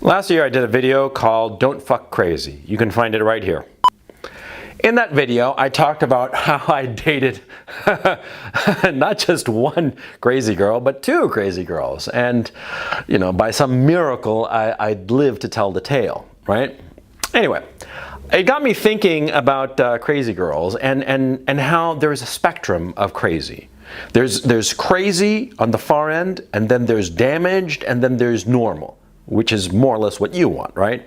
Last year I did a video called Don't Fuck Crazy. You can find it right here. In that video, I talked about how I dated not just one crazy girl, but two crazy girls. And, you know, by some miracle, I'd lived to tell the tale, right? Anyway, it got me thinking about crazy girls and how there's a spectrum of crazy. There's crazy on the far end, and then there's damaged, and then there's normal, which is more or less what you want, right?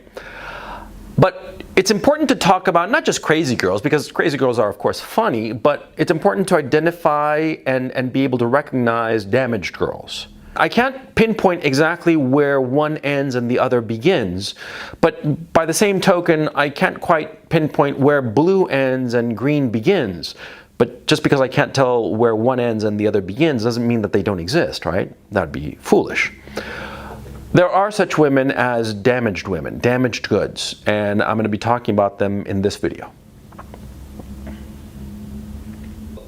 But it's important to talk about not just crazy girls, because crazy girls are of course funny, but it's important to identify and be able to recognize damaged girls. I can't pinpoint exactly where one ends and the other begins, but by the same token, I can't quite pinpoint where blue ends and green begins. But just because I can't tell where one ends and the other begins doesn't mean that they don't exist, right? That'd be foolish. There are such women as damaged women, damaged goods, and I'm going to be talking about them in this video.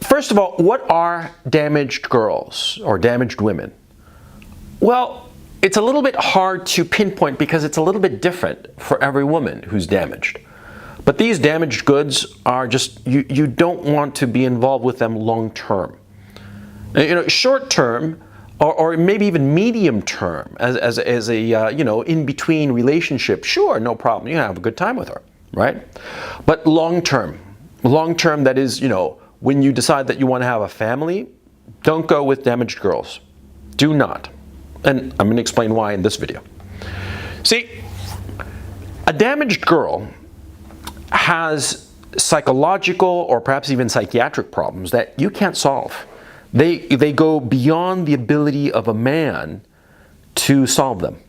First of all, what are damaged girls or damaged women? Well, it's a little bit hard to pinpoint because it's a little bit different for every woman who's damaged. But these damaged goods are just, you don't want to be involved with them long term. You know, short term, or maybe even medium term, as a in-between relationship, sure, no problem, you have a good time with her, right? But long term, that is, you know, when you decide that you want to have a family, don't go with damaged girls. Do not. And I'm going to explain why in this video. See, a damaged girl has psychological or perhaps even psychiatric problems that you can't solve. They go beyond the ability of a man to solve them,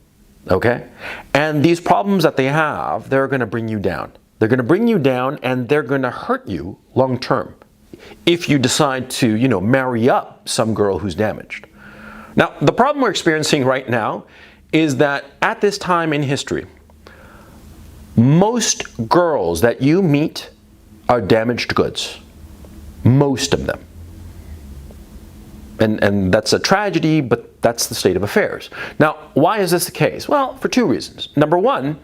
okay? And these problems that they have, they're going to bring you down. They're going to bring you down, and they're going to hurt you long term if you decide to, you know, marry up some girl who's damaged. Now, the problem we're experiencing right now is that at this time in history, most girls that you meet are damaged goods. Most of them. And that's a tragedy, but that's the state of affairs. Now, why is this the case? Well, for two reasons. Number one,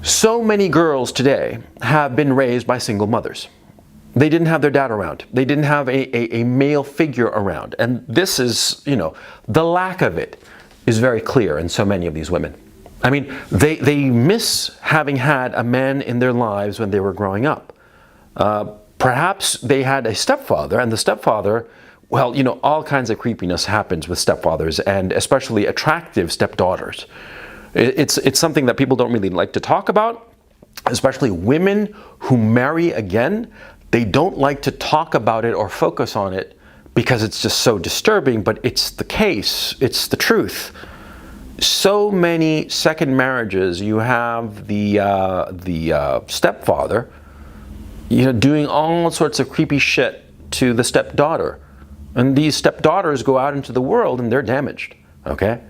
so many girls today have been raised by single mothers. They didn't have their dad around. They didn't have a male figure around. And this is, you know, the lack of it is very clear in so many of these women. I mean, they miss having had a man in their lives when they were growing up. Perhaps they had a stepfather, and the stepfather, well, you know, all kinds of creepiness happens with stepfathers, and especially attractive stepdaughters. It's something that people don't really like to talk about, especially women who marry again. They don't like to talk about it or focus on it because it's just so disturbing, but it's the case, it's the truth. So many second marriages, you have the stepfather, you know, doing all sorts of creepy shit to the stepdaughter. And these stepdaughters go out into the world and they're damaged, okay?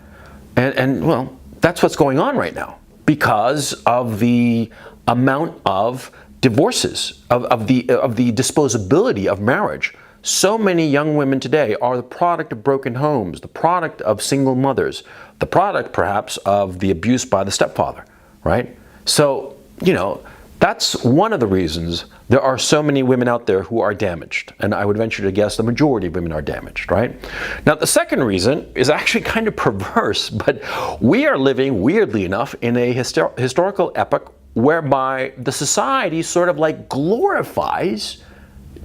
And well, that's what's going on right now because of the amount of divorces, of the disposability of marriage. So many young women today are the product of broken homes, the product of single mothers, the product perhaps of the abuse by the stepfather, right? So, you know, that's one of the reasons there are so many women out there who are damaged. And I would venture to guess the majority of women are damaged, right? Now, the second reason is actually kind of perverse, but we are living, weirdly enough, in a historical epoch whereby the society sort of like glorifies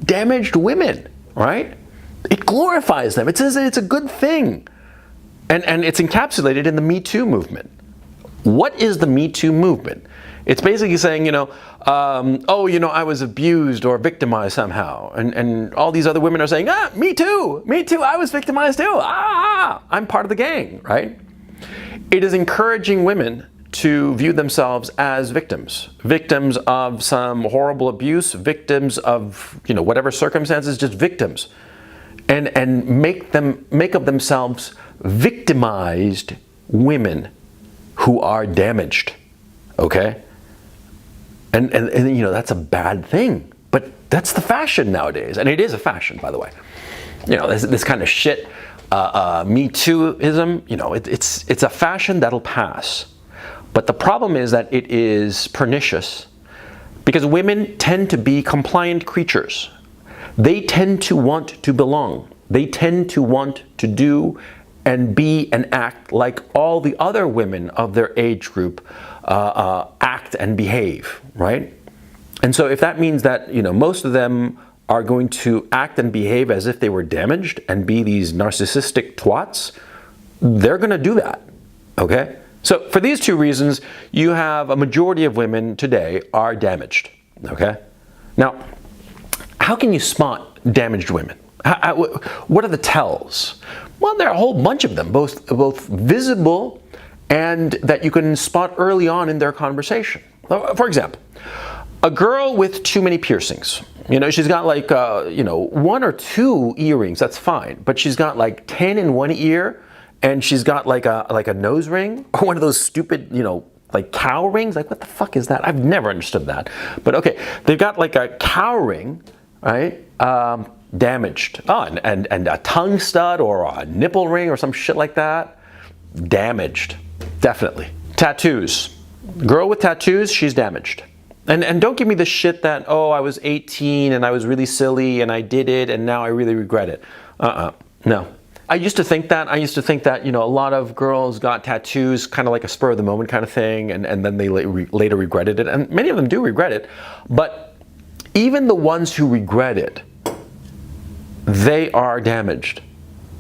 damaged women, right? It glorifies them. It says that it's a good thing. And it's encapsulated in the Me Too movement. What is the Me Too movement? It's basically saying, you know, oh, you know, I was abused or victimized somehow. And all these other women are saying, me too, I was victimized too. I'm part of the gang, right? It is encouraging women to view themselves as victims of some horrible abuse, victims of, you know, whatever circumstances, just victims, and make of themselves victimized women who are damaged, okay? And you know, that's a bad thing, but that's the fashion nowadays, and it is a fashion, by the way. You know, this kind of shit, Me Too-ism, you know, it's a fashion that'll pass. But the problem is that it is pernicious because women tend to be compliant creatures. They tend to want to belong. They tend to want to do and be and act like all the other women of their age group act and behave, right? And so if that means that, most of them are going to act and behave as if they were damaged and be these narcissistic twats, they're going to do that, okay? So for these two reasons, you have a majority of women today are damaged, okay? Now, how can you spot damaged women? What are the tells? Well, there are a whole bunch of them, both visible and that you can spot early on in their conversation. For example, a girl with too many piercings. She's got like, one or two earrings, that's fine. But she's got like 10 in one ear, and she's got like a nose ring, or one of those stupid, like cow rings. Like, what the fuck is that? I've never understood that. But okay, they've got like a cow ring, right? Damaged. Oh, and a tongue stud or a nipple ring or some shit like that. Damaged. Definitely. Tattoos. Girl with tattoos, she's damaged. And don't give me the shit that, oh, I was 18 and I was really silly and I did it and now I really regret it. No. I used to think that, a lot of girls got tattoos kind of like a spur of the moment kind of thing, and then they later regretted it. And many of them do regret it. But even the ones who regret it, they are damaged.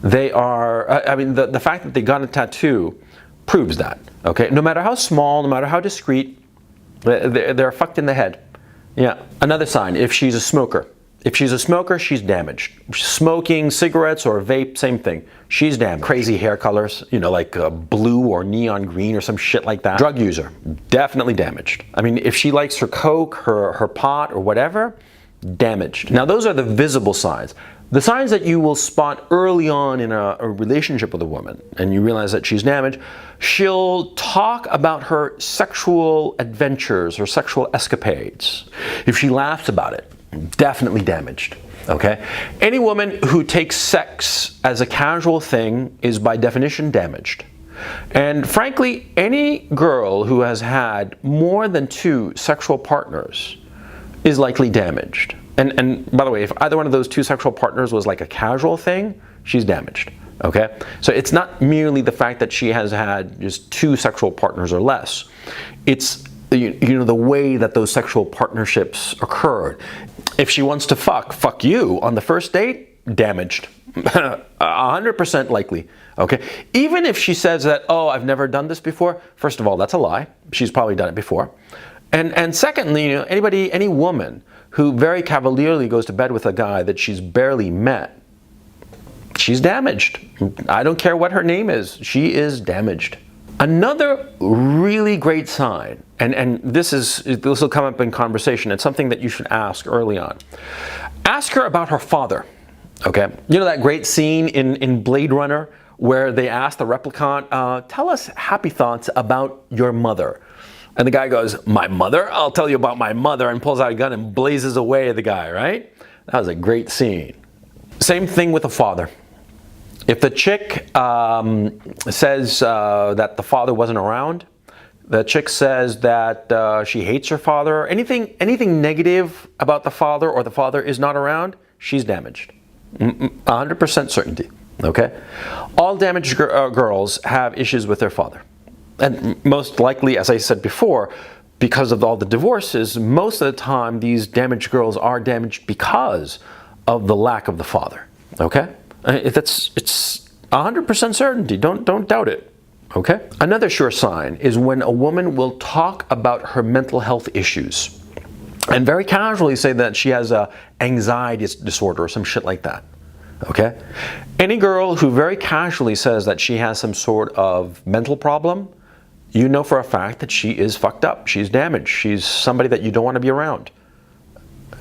They are, the fact that they got a tattoo proves that, okay? No matter how small, no matter how discreet, they're fucked in the head. Yeah. Another sign, if she's a smoker. If she's a smoker, she's damaged. Smoking cigarettes or vape, same thing. She's damaged. Crazy hair colors, like blue or neon green or some shit like that. Drug user, definitely damaged. If she likes her coke, her pot or whatever, damaged. Now those are the visible signs. The signs that you will spot early on in a relationship with a woman and you realize that she's damaged, she'll talk about her sexual adventures or sexual escapades. If she laughs about it, definitely damaged, okay? Any woman who takes sex as a casual thing is by definition damaged. And frankly, any girl who has had more than 2 sexual partners is likely damaged. And by the way, if either one of those 2 sexual partners was like a casual thing, she's damaged, okay? So it's not merely the fact that she has had just 2 sexual partners or less. It's the way that those sexual partnerships occurred. If she wants to fuck you on the first date, damaged. 100% likely, okay? Even if she says that, oh, I've never done this before, first of all, that's a lie. She's probably done it before. And secondly, any woman who very cavalierly goes to bed with a guy that she's barely met, she's damaged. I don't care what her name is, she is damaged. Another really great sign, and this will come up in conversation, it's something that you should ask early on. Ask her about her father, okay? That great scene in Blade Runner where they ask the replicant, tell us happy thoughts about your mother. And the guy goes, my mother? I'll tell you about my mother, and pulls out a gun and blazes away the guy, right? That was a great scene. Same thing with the father. If the chick says that the father wasn't around, the chick says that she hates her father, anything negative about the father or the father is not around, she's damaged. 100% certainty, okay? All damaged girls have issues with their father. And most likely, as I said before, because of all the divorces, most of the time these damaged girls are damaged because of the lack of the father, okay? It's 100% certainty. Don't doubt it. Okay? Another sure sign is when a woman will talk about her mental health issues and very casually say that she has a anxiety disorder or some shit like that. Okay? Any girl who very casually says that she has some sort of mental problem, you know for a fact that she is fucked up. She's damaged. She's somebody that you don't want to be around.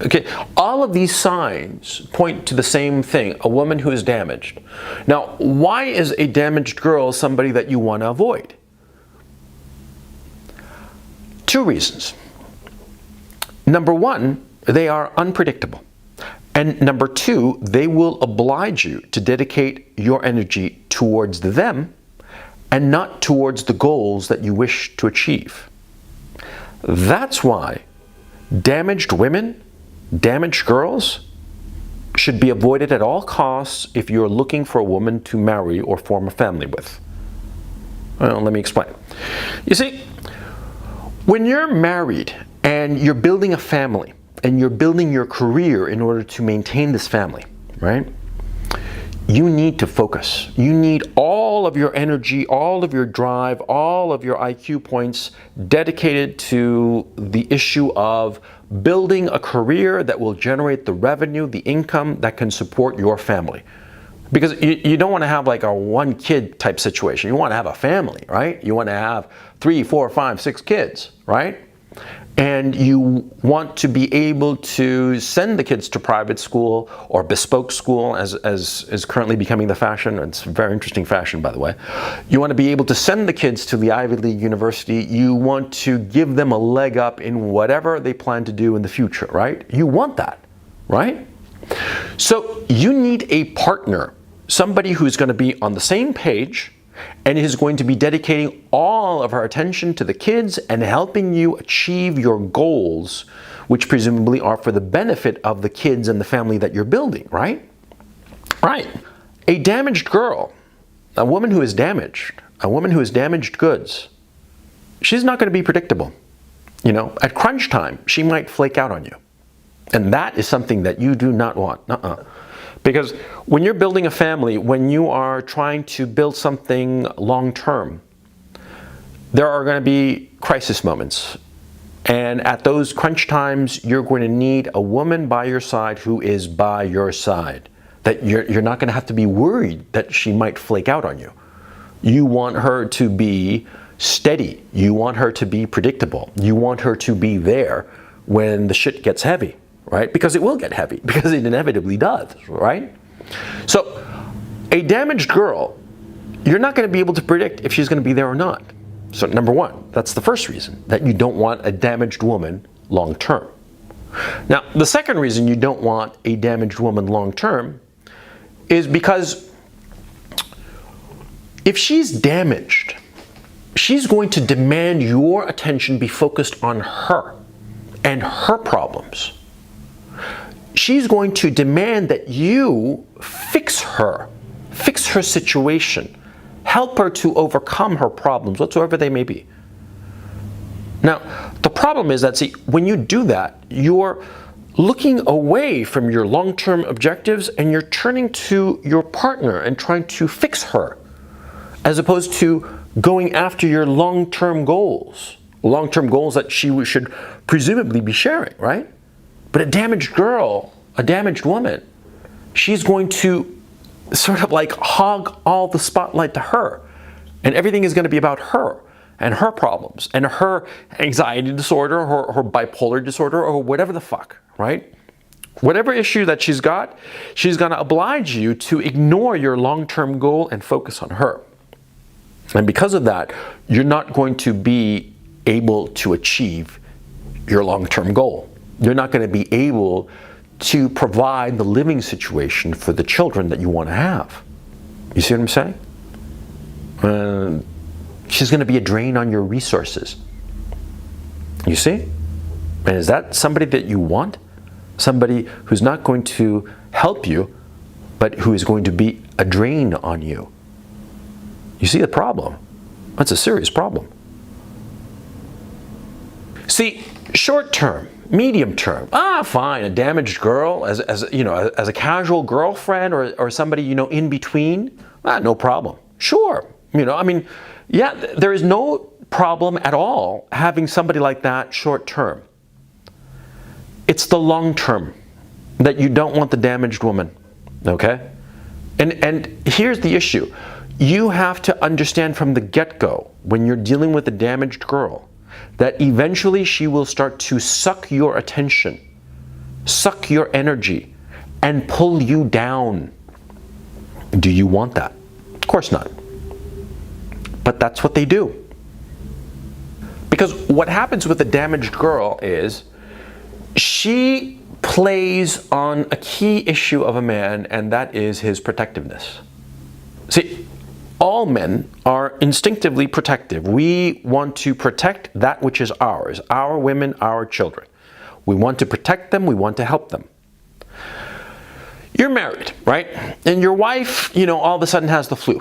Okay, all of these signs point to the same thing, a woman who is damaged. Now, why is a damaged girl somebody that you want to avoid? 2 reasons. Number 1, they are unpredictable. And number 2, they will oblige you to dedicate your energy towards them and not towards the goals that you wish to achieve. That's why damaged women, damaged girls, should be avoided at all costs if you're looking for a woman to marry or form a family with. Well, let me explain. You see, when you're married and you're building a family and you're building your career in order to maintain this family, right? You need to focus. You need all of your energy, all of your drive, all of your IQ points dedicated to the issue of building a career that will generate the revenue, the income that can support your family. Because you don't want to have like a one kid type situation. You want to have a family, right? You want to have 3, 4, 5, 6 kids, right? And you want to be able to send the kids to private school or bespoke school, as is currently becoming the fashion. It's a very interesting fashion, by the way. You want to be able to send the kids to the Ivy League university. You want to give them a leg up in whatever they plan to do in the future, right? You want that, right? So you need a partner, somebody who's going to be on the same page and is going to be dedicating all of her attention to the kids and helping you achieve your goals, which presumably are for the benefit of the kids and the family that you're building, right? Right. A damaged girl, a woman who is damaged, a woman who has damaged goods, she's not going to be predictable. You know, at crunch time, she might flake out on you. And that is something that you do not want. Because when you're building a family, when you are trying to build something long-term, there are going to be crisis moments. And at those crunch times, you're going to need a woman by your side who is by your side. That you're not going to have to be worried that she might flake out on you. You want her to be steady. You want her to be predictable. You want her to be there when the shit gets heavy. Right? Because it will get heavy, because it inevitably does, right? So, a damaged girl, you're not going to be able to predict if she's going to be there or not. So, number one, that's the first reason, that you don't want a damaged woman long term. Now, the second reason you don't want a damaged woman long term is because if she's damaged, she's going to demand your attention be focused on her and her problems. She's going to demand that you fix her situation, help her to overcome her problems, whatsoever they may be. Now, the problem is that, see, when you do that, you're looking away from your long-term objectives and you're turning to your partner and trying to fix her, as opposed to going after your long-term goals that she should presumably be sharing, right? But a damaged girl, a damaged woman, she's going to sort of like hog all the spotlight to her. And everything is going to be about her and her problems and her anxiety disorder or her bipolar disorder or whatever the fuck, right? Whatever issue that she's got, she's going to oblige you to ignore your long-term goal and focus on her. And because of that, you're not going to be able to achieve your long-term goal. You're not going to be able to provide the living situation for the children that you want to have. You see what I'm saying? She's going to be a drain on your resources. You see? And is that somebody that you want? Somebody who's not going to help you, but who is going to be a drain on you. You see the problem? That's a serious problem. See, short term, medium term, fine, a damaged girl as a casual girlfriend or somebody, in between, no problem. Sure, there is no problem at all having somebody like that short term. It's the long term that you don't want the damaged woman, okay? And here's the issue. You have to understand from the get-go, when you're dealing with a damaged girl, that eventually she will start to suck your attention, suck your energy, and pull you down. Do you want that? Of course not. But that's what they do. Because what happens with a damaged girl is she plays on a key issue of a man, and that is his protectiveness. See, All men are instinctively protective. We want to protect that which is ours, our women, our children. We want to protect them, we want to help them. You're married, right? And your wife, all of a sudden has the flu,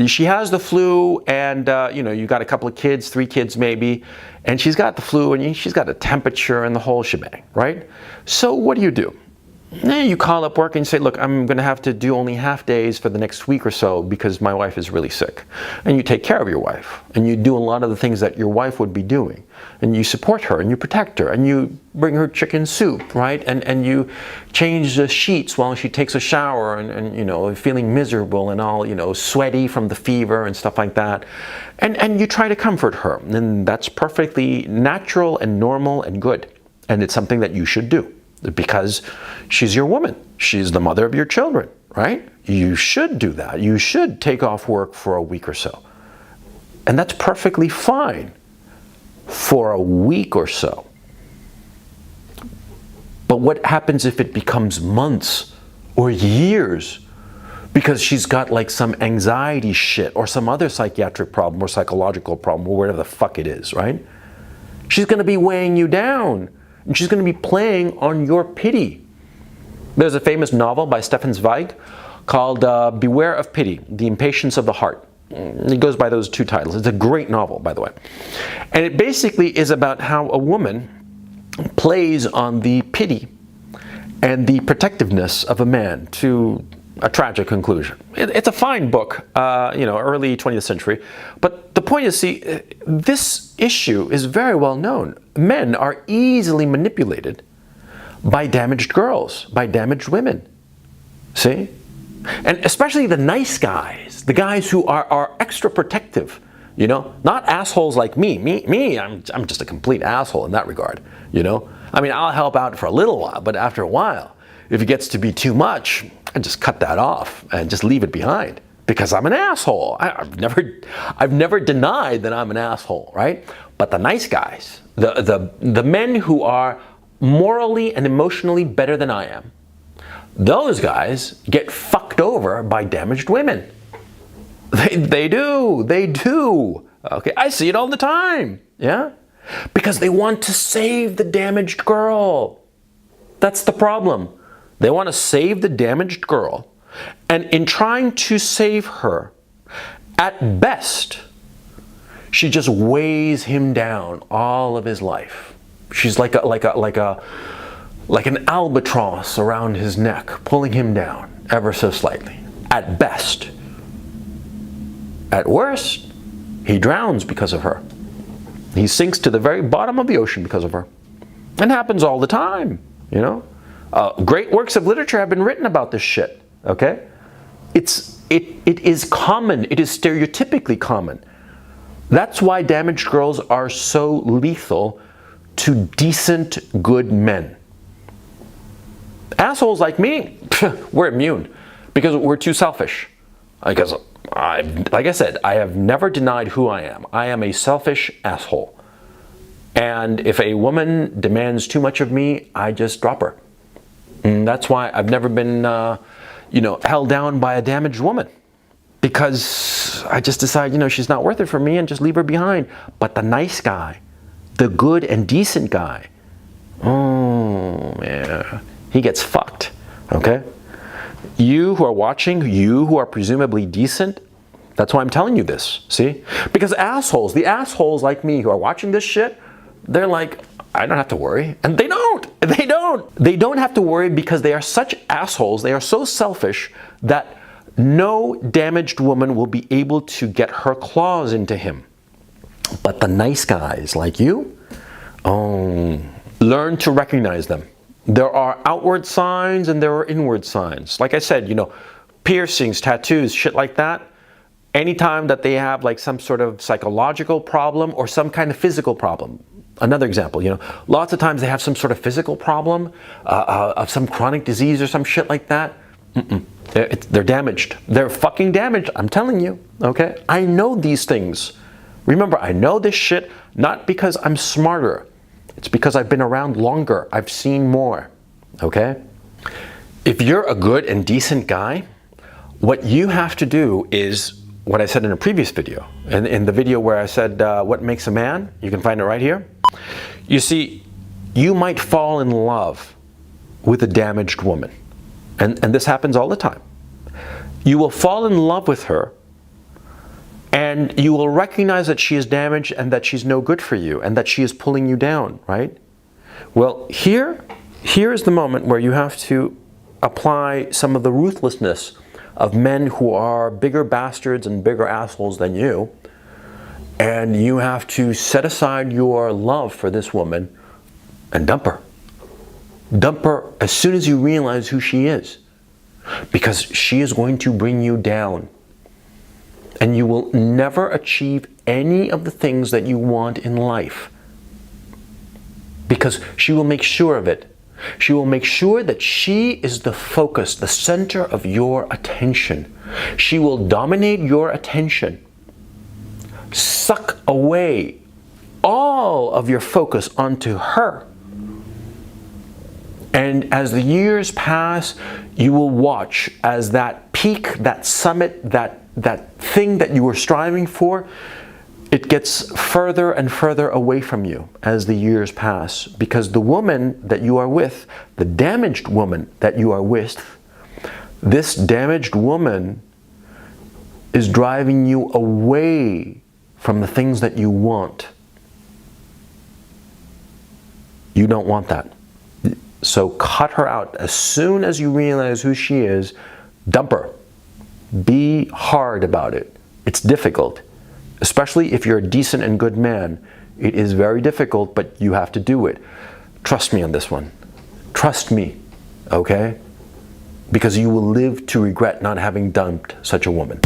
She has the flu and, you got a couple of kids, 3 kids maybe, and she's got the flu and she's got a temperature and the whole shebang, right? So what do? You call up work and say, look, I'm going to have to do only half days for the next week or so because my wife is really sick. And you take care of your wife. And you do a lot of the things that your wife would be doing. And you support her and you protect her. And you bring her chicken soup, right? And you change the sheets while she takes a shower and feeling miserable and all, sweaty from the fever and stuff like that. And you try to comfort her. And that's perfectly natural and normal and good. And it's something that you should do. Because she's your woman. She's the mother of your children, right? You should do that. You should take off work for a week or so. And that's perfectly fine for a week or so. But what happens if it becomes months or years? Because she's got like some anxiety shit or some other psychiatric problem or psychological problem or whatever the fuck it is, right? She's going to be weighing you down. And she's going to be playing on your pity. There's a famous novel by Stefan Zweig called Beware of Pity, The Impatience of the Heart. It goes by those 2 titles. It's a great novel, by the way. And it basically is about how a woman plays on the pity and the protectiveness of a man to a tragic conclusion. It's a fine book, early 20th century. But the point is, see, this issue is very well known. Men are easily manipulated by damaged girls, by damaged women. See? And especially the nice guys, the guys who are extra protective, not assholes like me. I'm just a complete asshole in that regard, I mean, I'll help out for a little while, but after a while, if it gets to be too much, I just cut that off and just leave it behind because I'm an asshole. I've never denied that I'm an asshole, right? But the nice guys, the men who are morally and emotionally better than I am, those guys get fucked over by damaged women. They do. Okay, I see it all the time. Yeah, because they want to save the damaged girl. That's the problem. They want to save the damaged girl, and in trying to save her, at best, she just weighs him down all of his life. She's like an albatross around his neck, pulling him down ever so slightly. At best. At worst, he drowns because of her. He sinks to the very bottom of the ocean because of her. It happens all the time, Great works of literature have been written about this shit, okay? It is common. It is stereotypically common. That's why damaged girls are so lethal to decent, good men. Assholes like me, we're immune because we're too selfish. Because, like I said, I have never denied who I am. I am a selfish asshole. And if a woman demands too much of me, I just drop her. And that's why I've never been, held down by a damaged woman. Because I just decide, she's not worth it for me and just leave her behind. But the nice guy, the good and decent guy, oh, yeah, he gets fucked, okay? You who are watching, you who are presumably decent, that's why I'm telling you this, see? Because the assholes like me who are watching this shit, they're like, I don't have to worry. And they don't. They don't have to worry because they are such assholes. They are so selfish that no damaged woman will be able to get her claws into him. But the nice guys like you, learn to recognize them. There are outward signs and there are inward signs. Like I said, piercings, tattoos, shit like that. Anytime that they have like some sort of psychological problem or some kind of physical problem. Another example, lots of times they have some sort of physical problem of some chronic disease or some shit like that. They're damaged. They're fucking damaged. I'm telling you, okay? I know these things. Remember, I know this shit not because I'm smarter. It's because I've been around longer. I've seen more, okay? If you're a good and decent guy, what you have to do is what I said in a previous video. In the video where I said what makes a man, you can find it right here. You see, you might fall in love with a damaged woman. And this happens all the time. You will fall in love with her, and you will recognize that she is damaged and that she's no good for you and that she is pulling you down, right? Well, here is the moment where you have to apply some of the ruthlessness of men who are bigger bastards and bigger assholes than you, and you have to set aside your love for this woman and dump her. Dump her as soon as you realize who she is, because she is going to bring you down. And you will never achieve any of the things that you want in life, because she will make sure of it. She will make sure that she is the focus, the center of your attention. She will dominate your attention, suck away all of your focus onto her. And as the years pass, you will watch as that peak, that summit, that thing that you were striving for, it gets further and further away from you as the years pass. Because the woman that you are with, the damaged woman that you are with, this damaged woman is driving you away from the things that you want. You don't want that. So cut her out. As soon as you realize who she is, dump her. Be hard about it. It's difficult, especially if you're a decent and good man. It is very difficult, but you have to do it. Trust me on this one. Trust me, okay? Because you will live to regret not having dumped such a woman.